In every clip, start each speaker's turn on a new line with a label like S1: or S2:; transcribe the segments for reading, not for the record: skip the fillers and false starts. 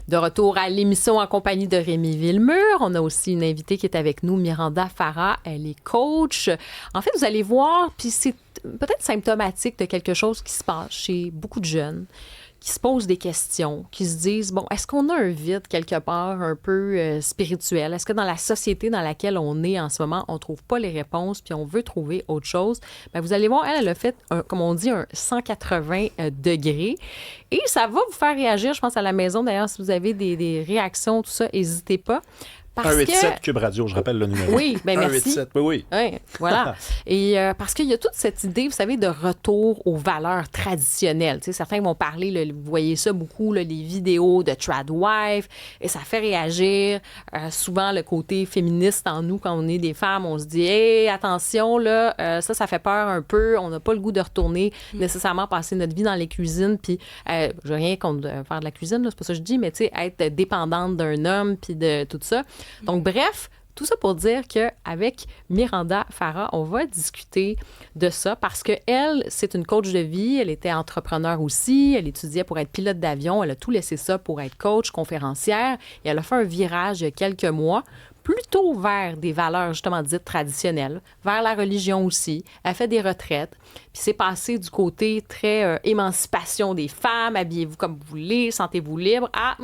S1: De retour à l'émission en compagnie de Rémi Villemur. On a aussi une invitée qui est avec nous, Miranda Farah. Elle est coach. En fait, vous allez voir, puis c'est peut-être symptomatique de quelque chose qui se passe chez beaucoup de jeunes qui se posent des questions, qui se disent, bon, est-ce qu'on a un vide quelque part un peu spirituel? Est-ce que dans la société dans laquelle on est en ce moment, on ne trouve pas les réponses puis on veut trouver autre chose? Bien, vous allez voir, elle a fait, comme on dit, un 180 degrés. Et ça va vous faire réagir, je pense, à la maison. D'ailleurs, si vous avez des réactions, tout ça, n'hésitez pas.
S2: 187 Cube Radio, je rappelle le numéro.
S1: Oui, bien merci.
S2: 187, oui.
S1: Oui, voilà. Et parce qu'il y a toute cette idée, vous savez, de retour aux valeurs traditionnelles. Tu sais, certains vont parler, vous voyez ça beaucoup, les vidéos de Tradwife, et ça fait réagir. Souvent, le côté féministe en nous, quand on est des femmes, on se dit, hey, attention, là, ça fait peur un peu. On n'a pas le goût de retourner nécessairement passer notre vie dans les cuisines. Puis, je n'ai rien contre faire de la cuisine, là, c'est pas ça que je dis, mais tu sais, être dépendante d'un homme, puis de tout ça. Donc, bref, tout ça pour dire qu'avec Miranda Farah, on va discuter de ça parce qu'elle, c'est une coach de vie. Elle était entrepreneur aussi. Elle étudiait pour être pilote d'avion. Elle a tout laissé ça pour être coach, conférencière. Et elle a fait un virage il y a quelques mois, plutôt vers des valeurs justement dites traditionnelles, vers la religion aussi. Elle fait des retraites. Puis c'est passé du côté très émancipation des femmes, habillez-vous comme vous voulez, sentez-vous libre, à...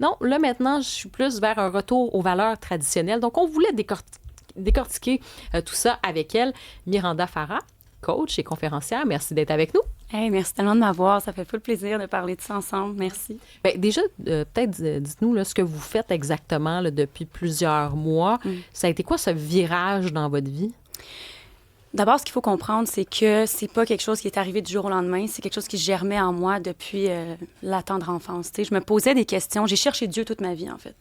S1: Non, là, maintenant, je suis plus vers un retour aux valeurs traditionnelles. Donc, on voulait décortiquer tout ça avec elle. Miranda Farah, coach et conférencière, merci d'être avec nous.
S3: Hey, merci tellement de m'avoir. Ça fait full plaisir de parler de ça ensemble. Merci.
S1: Bien, déjà, peut-être dites-nous là, ce que vous faites exactement là, depuis plusieurs mois. Ça a été quoi ce virage dans votre vie?
S3: D'abord, ce qu'il faut comprendre, c'est que c'est pas quelque chose qui est arrivé du jour au lendemain. C'est quelque chose qui germait en moi depuis la tendre enfance. Tu sais, je me posais des questions. J'ai cherché Dieu toute ma vie, en fait.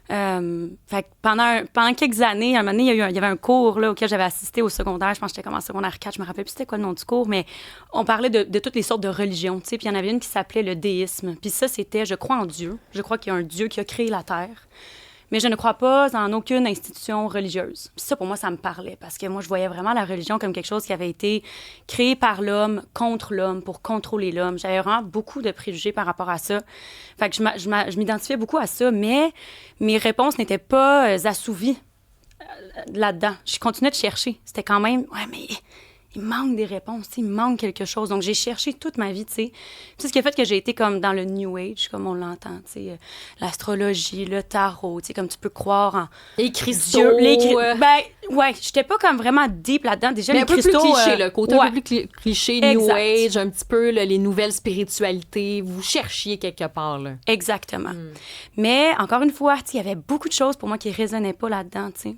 S3: Fait que pendant quelques années, à un moment donné, il y avait un cours là, auquel j'avais assisté au secondaire. Je pense que j'étais comme en secondaire 4. Je me rappelle plus c'était quoi le nom du cours, mais on parlait de toutes les sortes de religions. Tu sais, puis il y en avait une qui s'appelait le déisme. Puis ça, c'était « Je crois en Dieu. Je crois qu'il y a un Dieu qui a créé la Terre. » Mais je ne crois pas en aucune institution religieuse. Puis ça, pour moi, ça me parlait parce que moi, je voyais vraiment la religion comme quelque chose qui avait été créé par l'homme, contre l'homme, pour contrôler l'homme. J'avais vraiment beaucoup de préjugés par rapport à ça. Fait que je m'identifiais beaucoup à ça, mais mes réponses n'étaient pas assouvies là-dedans. Je continuais de chercher. C'était quand même, ouais, mais il manque des réponses, il manque quelque chose. Donc, j'ai cherché toute ma vie, tu sais. C'est ce qui a fait que j'ai été comme dans le New Age, comme on l'entend, tu sais. L'astrologie, le tarot, tu sais, comme tu peux croire en...
S1: Les cristaux.
S3: Ben, ouais, j'étais pas comme vraiment deep là-dedans. Déjà,
S1: mais
S3: les
S1: un peu
S3: cristaux...
S1: plus cliché, le côté un peu plus cliché, New
S3: Exact.
S1: Age, un petit peu là, les nouvelles spiritualités. Vous cherchiez quelque part, là.
S3: Exactement. Mais, encore une fois, tu sais, il y avait beaucoup de choses pour moi qui résonnaient pas là-dedans, tu sais.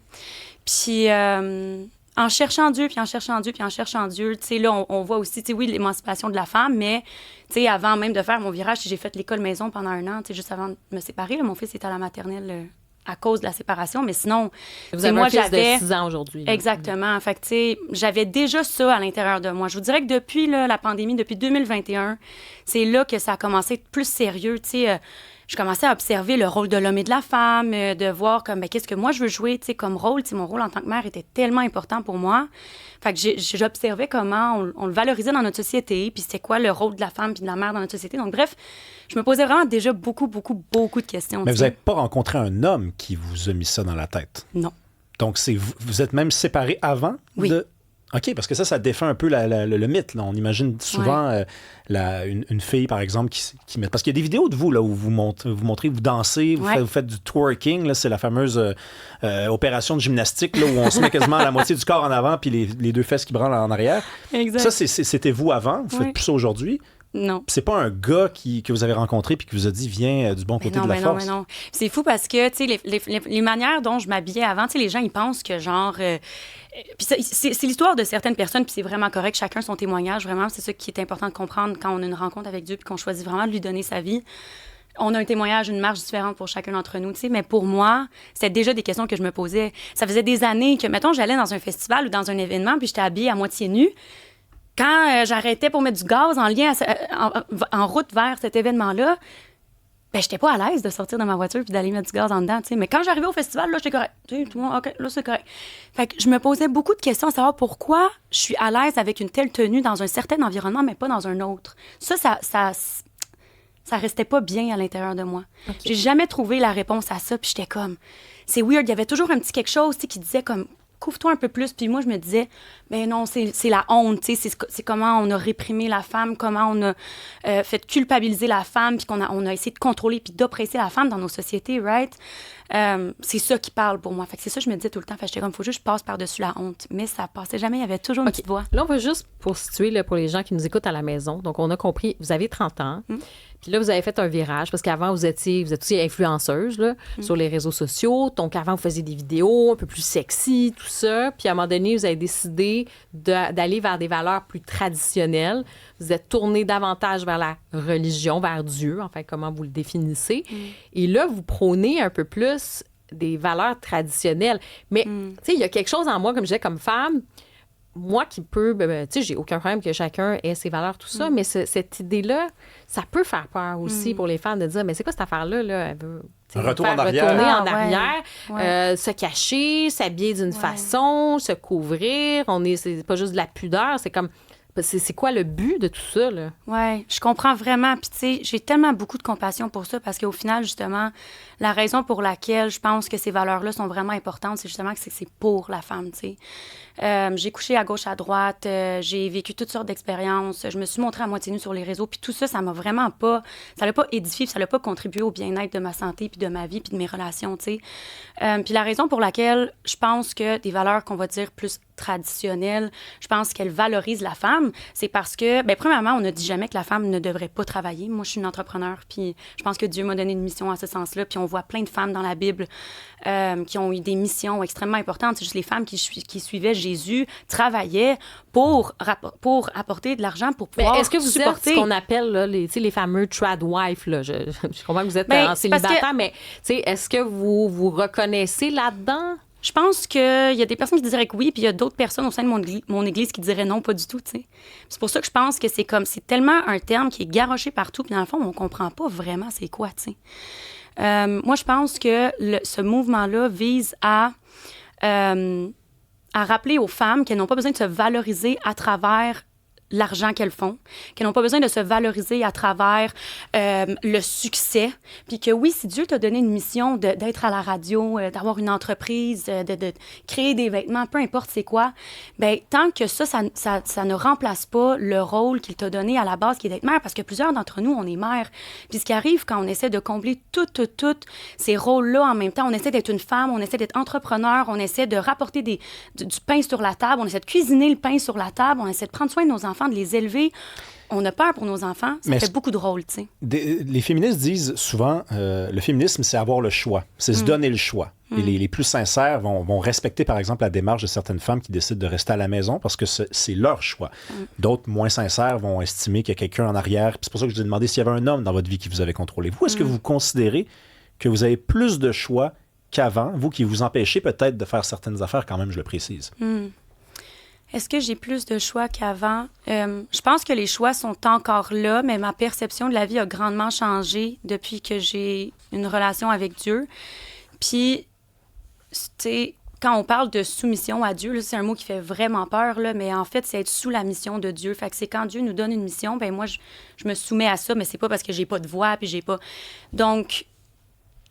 S3: Puis... en cherchant Dieu, puis en cherchant Dieu, puis en cherchant Dieu, tu sais, là, on voit aussi, tu sais, oui, l'émancipation de la femme, mais, tu sais, avant même de faire mon virage, j'ai fait l'école maison pendant 1 an, tu sais, juste avant de me séparer. Là, mon fils était à la maternelle à cause de la séparation, mais sinon,
S1: vous avez un fils de 6 ans aujourd'hui. Là.
S3: Exactement. Fait que, tu sais, j'avais déjà ça à l'intérieur de moi. Je vous dirais que depuis là, la pandémie, depuis 2021, c'est là que ça a commencé à être plus sérieux, tu sais. Je commençais à observer le rôle de l'homme et de la femme, de voir comme, qu'est-ce que moi je veux jouer, tu sais, comme rôle. Tu sais, mon rôle en tant que mère était tellement important pour moi. Fait que j'observais comment on le valorisait dans notre société, puis c'était quoi le rôle de la femme puis de la mère dans notre société. Donc, bref, je me posais vraiment déjà beaucoup de questions.
S2: Mais vous n'avez pas rencontré un homme qui vous a mis ça dans la tête?
S3: Non.
S2: Donc, vous êtes même séparés avant?
S3: Oui.
S2: OK, parce que ça défait un peu le mythe. Là. On imagine souvent une fille, par exemple, qui met... Parce qu'il y a des vidéos de vous, là, où vous montrez, vous dansez, vous faites du twerking. Là, c'est la fameuse opération de gymnastique là, où on se met quasiment à la moitié du corps en avant puis les 2 fesses qui branlent en arrière.
S3: Exact.
S2: Ça, c'était vous avant. Vous faites plus ça aujourd'hui.
S3: Non.
S2: C'est pas un gars que vous avez rencontré puis qui vous a dit viens du bon côté de la force.
S3: Non. C'est fou parce que tu sais les manières dont je m'habillais avant, tu sais les gens ils pensent que genre puis c'est l'histoire de certaines personnes puis c'est vraiment correct, chacun son témoignage, vraiment c'est ça qui est important de comprendre quand on a une rencontre avec Dieu puis qu'on choisit vraiment de lui donner sa vie. On a un témoignage, une marche différente pour chacun d'entre nous, tu sais, mais pour moi, c'était déjà des questions que je me posais. Ça faisait des années que, mettons, j'allais dans un festival ou dans un événement puis j'étais habillée à moitié nue. Quand j'arrêtais pour mettre du gaz en route vers cet événement-là, ben j'étais pas à l'aise de sortir de ma voiture puis d'aller mettre du gaz en dedans, tu sais. Mais quand j'arrivais au festival, là, j'étais correct. Tu sais, tout le monde, OK, là, c'est correct. Fait que je me posais beaucoup de questions à savoir pourquoi je suis à l'aise avec une telle tenue dans un certain environnement, mais pas dans un autre. Ça Ça restait pas bien à l'intérieur de moi. J'ai jamais trouvé la réponse à ça, puis j'étais comme... C'est weird, il y avait toujours un petit quelque chose, tu sais, qui disait comme... Couvre-toi un peu plus. Puis moi, je me disais, ben non, c'est la honte, tu sais, c'est comment on a réprimé la femme, comment on a fait culpabiliser la femme, puis on a essayé de contrôler puis d'oppresser la femme dans nos sociétés, right? C'est ça qui parle pour moi. Fait que c'est ça que je me disais tout le temps. Fait que j'étais comme, faut juste que je passe par-dessus la honte. Mais ça passait jamais, il y avait toujours une petite voix.
S1: Là, on va juste pour situer, là, pour les gens qui nous écoutent à la maison. Donc, on a compris, vous avez 30 ans. Puis là, vous avez fait un virage parce qu'avant, vous êtes aussi influenceuse là, sur les réseaux sociaux. Donc, avant, vous faisiez des vidéos un peu plus sexy, tout ça. Puis à un moment donné, vous avez décidé d'aller vers des valeurs plus traditionnelles. Vous êtes tourné davantage vers la religion, vers Dieu, enfin, comment vous le définissez. Et là, vous prônez un peu plus des valeurs traditionnelles. Mais, tu sais, il y a quelque chose en moi, comme je disais, comme femme... Moi qui peux, tu sais, j'ai aucun problème que chacun ait ses valeurs, tout ça, mais cette idée-là, ça peut faire peur aussi pour les femmes de dire, mais c'est quoi cette affaire-là? Là? Elle veut
S2: un retour en arrière.
S1: Retourner en arrière, se cacher, s'habiller d'une façon, se couvrir. C'est pas juste de la pudeur, c'est comme... C'est quoi le but de tout ça, là?
S3: Oui, je comprends vraiment. Puis, tu sais, j'ai tellement beaucoup de compassion pour ça parce qu'au final, justement, la raison pour laquelle je pense que ces valeurs-là sont vraiment importantes, c'est justement que c'est pour la femme, tu sais. J'ai couché à gauche, à droite, j'ai vécu toutes sortes d'expériences, je me suis montrée à moitié nue sur les réseaux, puis tout ça, ça m'a vraiment pas... Ça l'a pas édifié, ça l'a pas contribué au bien-être de ma santé, puis de ma vie, puis de mes relations, tu sais. Puis la raison pour laquelle je pense que des valeurs qu'on va dire plus traditionnelles, je pense qu'elles valorisent la femme, c'est parce que, bien, premièrement, on ne dit jamais que la femme ne devrait pas travailler. Moi, je suis une entrepreneur, puis je pense que Dieu m'a donné une mission à ce sens-là, puis on voit plein de femmes dans la Bible qui ont eu des missions extrêmement importantes. C'est juste les femmes qui suivaient Jésus travaillaient pour apporter de l'argent pour pouvoir supporter.
S1: Est-ce que vous êtes ce qu'on appelle là, les fameux trad wife? Là? Je comprends que vous êtes en célibataire, mais est-ce que vous vous reconnaissez là-dedans?
S3: Je pense qu'il y a des personnes qui diraient que oui, puis il y a d'autres personnes au sein de mon église qui diraient non, pas du tout, tu sais. C'est pour ça que je pense que c'est tellement un terme qui est garoché partout, puis dans le fond, on comprend pas vraiment c'est quoi, tu sais. Moi, je pense que ce mouvement-là vise à rappeler aux femmes qu'elles n'ont pas besoin de se valoriser à travers l'argent qu'elles font, qu'elles n'ont pas besoin de se valoriser à travers le succès, puis que oui, si Dieu t'a donné une mission d'être à la radio, d'avoir une entreprise, de créer des vêtements, peu importe c'est quoi, bien, tant que ça ne remplace pas le rôle qu'il t'a donné à la base, qui est d'être mère, parce que plusieurs d'entre nous, on est mère. Puis ce qui arrive quand on essaie de combler tous ces rôles-là en même temps, on essaie d'être une femme, on essaie d'être entrepreneur, on essaie de rapporter du pain sur la table, on essaie de cuisiner le pain sur la table, on essaie de prendre soin de nos enfants, de les élever. On a peur pour nos enfants. Ça fait beaucoup de rôles, tu sais.
S2: Les féministes disent souvent, le féminisme, c'est avoir le choix. C'est se donner le choix. Et les plus sincères vont respecter, par exemple, la démarche de certaines femmes qui décident de rester à la maison parce que c'est leur choix. D'autres, moins sincères, vont estimer qu'il y a quelqu'un en arrière. Puis c'est pour ça que je vous ai demandé s'il y avait un homme dans votre vie qui vous avait contrôlé. Vous, est-ce que vous considérez que vous avez plus de choix qu'avant, vous qui vous empêchez peut-être de faire certaines affaires, quand même, je le précise?
S3: Est-ce que j'ai plus de choix qu'avant? Je pense que les choix sont encore là, mais ma perception de la vie a grandement changé depuis que j'ai une relation avec Dieu. Puis, tu sais, quand on parle de soumission à Dieu, là, c'est un mot qui fait vraiment peur, là, mais en fait, c'est être sous la mission de Dieu. Fait que c'est quand Dieu nous donne une mission, ben moi, je me soumets à ça, mais c'est pas parce que j'ai pas de voix, puis j'ai pas... Donc,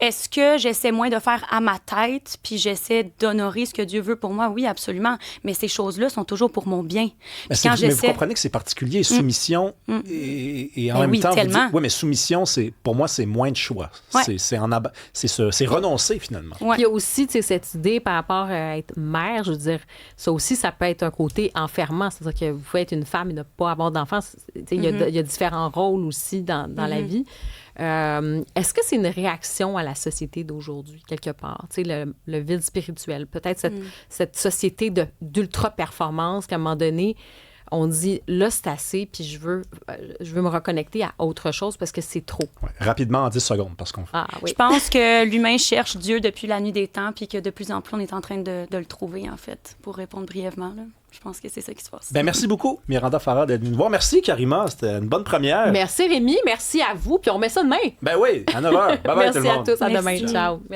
S3: est-ce que j'essaie moins de faire à ma tête, puis j'essaie d'honorer ce que Dieu veut pour moi? Oui, absolument. Mais ces choses-là sont toujours pour mon bien.
S2: Mais vous comprenez que c'est particulier, soumission, et en même temps, vous dites, oui, mais soumission, pour moi, c'est moins de choix. Ouais. C'est renoncer, finalement.
S1: Ouais. Puis il y a aussi cette idée par rapport à être mère, je veux dire, ça aussi, ça peut être un côté enfermant. C'est-à-dire que vous pouvez être une femme et ne pas avoir d'enfants. Il y a différents rôles aussi dans la vie. Est-ce que c'est une réaction à la société d'aujourd'hui, quelque part? Tu sais, le vide spirituel. Peut-être cette société d'ultra-performance qu'à un moment donné, on dit, là, c'est assez, puis je veux me reconnecter à autre chose parce que c'est trop.
S2: Ouais. Rapidement, en 10 secondes, parce qu'on...
S3: Je pense que l'humain cherche Dieu depuis la nuit des temps, puis que de plus en plus, on est en train de le trouver, en fait, pour répondre brièvement, là. Je pense que c'est ça qui se passe.
S2: Ben merci beaucoup, Miranda Farah, d'être venue nous voir. Merci, Karima. C'était une bonne première.
S1: Merci, Rémi. Merci à vous. Puis on met ça demain.
S2: Ben oui, à 9h. Bye bye, tout le monde.
S1: Merci à tous. À demain. Ciao. Merci.